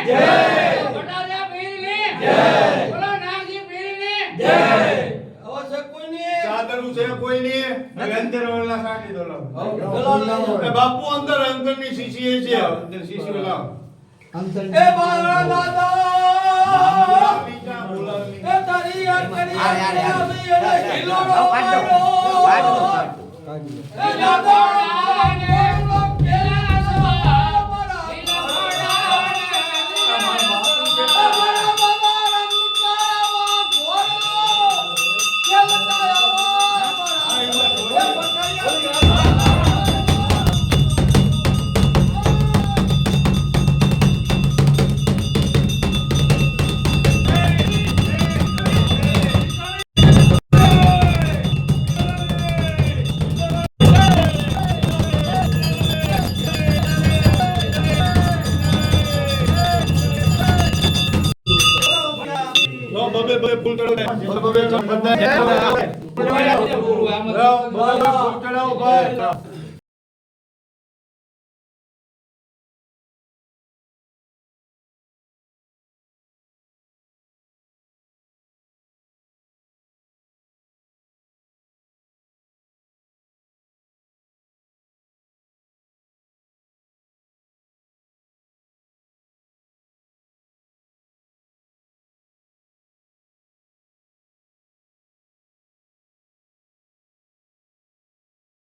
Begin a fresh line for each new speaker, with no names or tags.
જય
બટારિયા પીરની
જય
બોલો નાગજી પીરની
જય
અવશ્ય કોઈની
સાદરું છે કોઈની અંદર ઓલા કાઢી દો લો
ગલાલ
એ બાપુ અંદર અંદરની શીશી છે અંદર શીશી લાવ
એ બાળા દાદા
બીજા બોલાવની
એ તારી યાદ કરી
આ યાર, યાર.
અને હિલોરો
કાઢ દો, કાઢ દો, કાઢ દો.
એ દાદા
લો બબે ફૂલ ચડાવ બબે બધા ફૂલ ચડાવો ભાઈ